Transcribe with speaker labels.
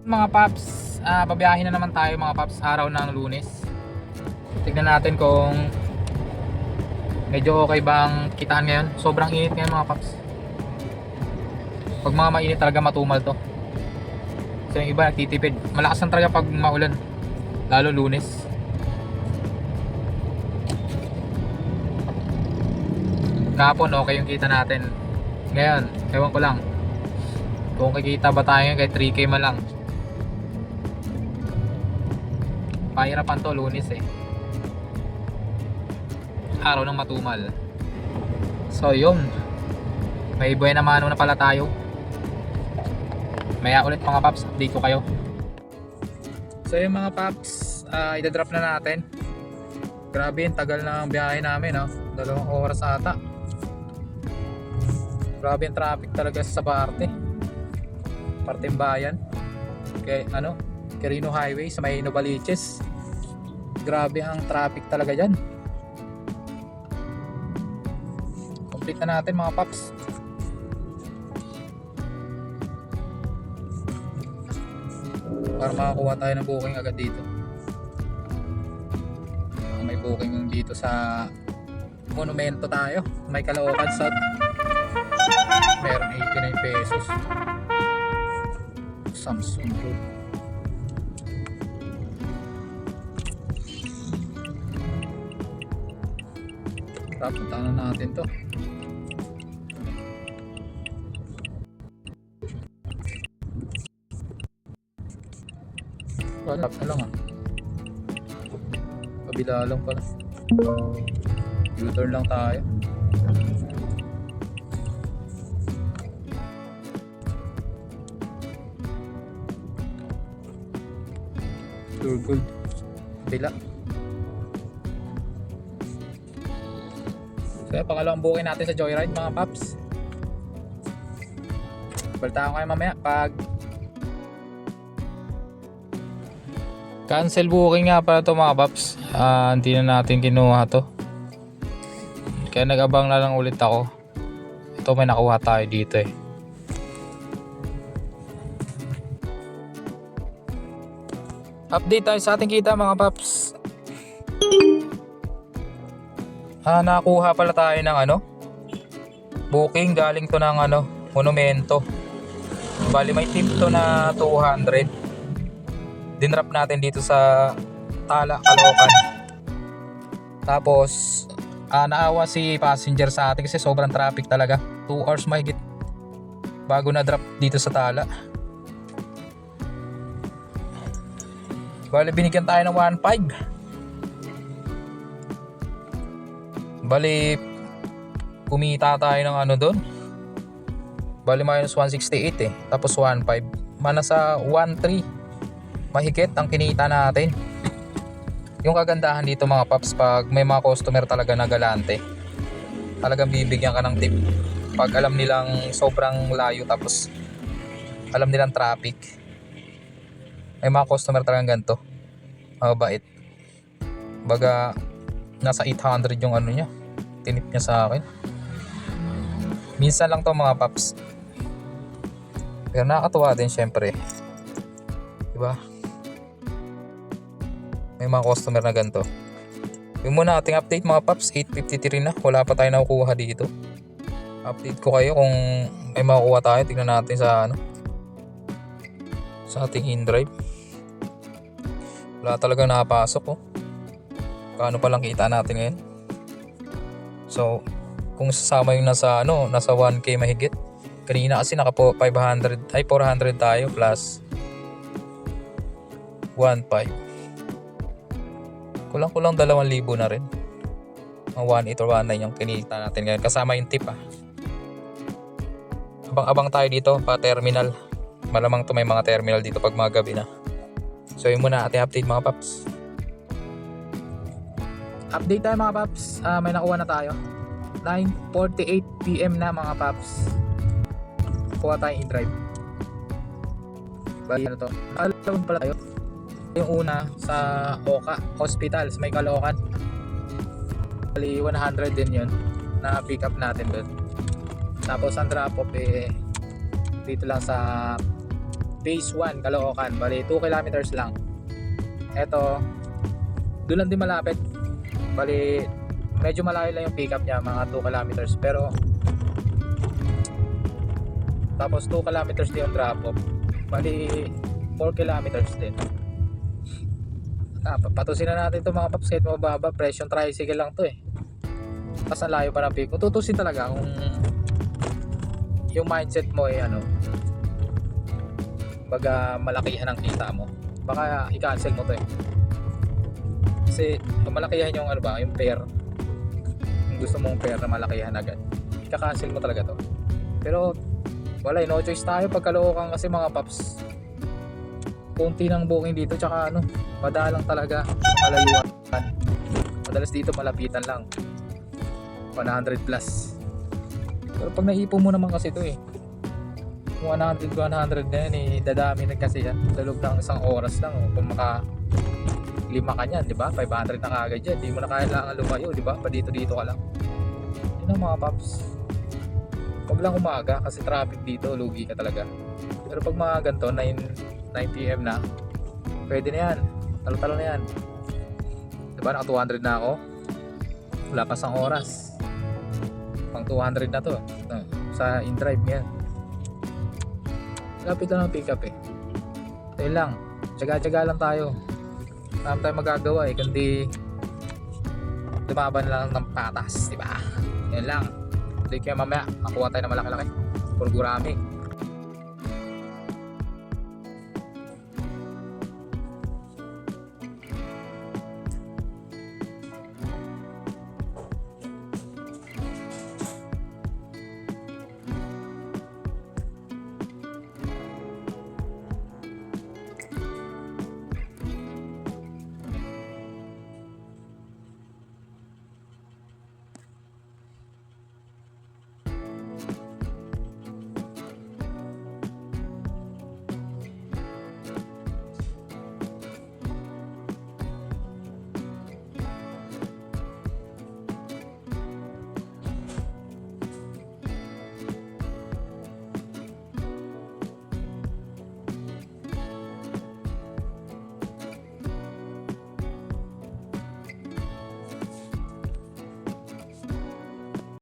Speaker 1: Mga paps, babiyahin na naman tayo mga paps araw ng Lunes. Tignan natin kung medyo okay bang kitaan ngayon. Sobrang init ngayon mga paps. Pag mga mainit talaga matumal to. So yung iba nagtitipid. Malakas lang talaga pag maulan. Lalo Lunes. Kahapon okay yung kita natin. Ngayon, ewan ko lang. Kung kikita ba tayo kahit 3K man lang. Pahirapan to Lunes eh. Araw ng matumal. So yun, may buena mano na pala tayo. Maya ulit mga paps, update ko kayo. So yung mga paps, idadrop na natin. Grabe yung tagal ng biyahe namin, no? 2 oras ata. Grabe yung traffic talaga sa parteng bayan. Kay Quirino Highway sa may Novaliches. Grabe ang traffic talaga dyan. Complete na natin mga paps. Para makakuha tayo ng booking agad dito. May booking dito sa Monumento tayo. May Caloocan South. Meron 89 pesos. Samsung Road. Puntahan na natin to. Lap na lang kabila lang pala. U-turn lang tayo. Pure gold kabila. So pangalawang booking natin sa Joyride mga paps. Balita ko kayo mamaya pag cancel booking nga pala to mga paps. Hindi na natin kinuha to. Kaya nag-abang na lang ulit ako. Ito may nakuha tayo dito eh. Update tayo sa ating kita mga paps. Nakakuha pala tayo ng booking galing to ng Monumento. Bali may tip to na 200. Dinrap natin dito sa Tala, Caloocan. Tapos naawa si passenger sa atin kasi sobrang traffic talaga. 2 hours mahigit bago na drop dito sa Tala. Bali binigyan tayo ng 1.5. Bali kumita tayo ng doon. Bali minus 168 eh. Tapos 1.5. Mana sa 1.3 mahigit ang kinita natin. Yung kagandahan dito mga paps, pag may mga customer talaga na galante, talagang bibigyan ka ng tip. Pag alam nilang sobrang layo tapos alam nilang traffic, may mga customer talagang ganito, mabait. Baga nasa 800 yung niya, tinip niya sa akin. Minsan lang to mga paps, pero nakakatuwa din syempre, diba? May mga customer na ganito. Yung muna ating update mga paps, 8:53 na, wala pa tayo nakukuha dito. Update ko kayo kung may makukuha tayo. Tingnan natin sa ating in-drive. Wala talaga nakapasok Paano pa lang kita natin ngayon. So kung sasama yung nasa 1K mahigit. Kanina kasi naka 400 tayo plus 1.5. Kulang-kulang 2,000 na rin. Mga 1.8 or 1.9 yung kinita natin ngayon. Kasama yung tip Abang-abang tayo dito pa terminal. Malamang to may mga terminal dito pag mga gabi na. So yun muna ating update mga paps. Update tayo mga paps. May nakuha na tayo. 9:48 PM na mga paps. Kuha tayong in-drive. Bali to? Alawin pala tayo. Yung una sa Oka Hospital sa may Caloocan. Bali 100 din yun na pick up natin doon. Tapos ang drop off dito lang sa Phase 1 Caloocan, bali 2 kilometers lang. Eto, doon lang din malapit, bali medyo malayo lang yung pickup niya, mga 2 kilometers, pero tapos 2 kilometers din yung drop off, bali 4 kilometers din. Patusin na natin ito mga paps, kahit mababa, presyon tricycle lang to eh. Tapos ang layo pa ng pick. Kung tutusin talaga kung yung mindset mo ay ano, baga malakihan ang kita mo, baka i-cancel mo to eh. Kasi kung malakihan yung ano ba, yung pair, kung gusto mong pair na malakihan agad, i-cancel mo talaga to. Pero wala, no choice tayo pag Caloocan kasi mga paps. Kunti ng booking dito, tsaka ano, madalang talaga, malayuan. Madalas dito malapitan lang, 100 plus. Pero pag naipon mo naman kasi ito eh, 100 na yan eh, dadami na kasi yan sa loob ng isang oras lang. Kung maka 5 ka niyan, di ba? 500 na kagad yan, di mo na kailangan lumayo, di ba? Pa dito ka lang. Yun ang mga paps. Huwag lang umaga kasi traffic dito, lugi ka talaga. Pero pag mga ganito, 9 PM na, pwede na yan, talo-talo na yan, diba? Naka 200 na ako, wala pa sang oras, pang 200 na to sa in-drive yan. Lapit lang ang pick up eh. Ayun lang, tsaga-tsaga lang tayo, marami tayong magagawa eh, kundi lumaban lang ng patas, diba? Ayun lang, hindi kaya mamaya makuha tayo ng malaki-laki, puro gurami.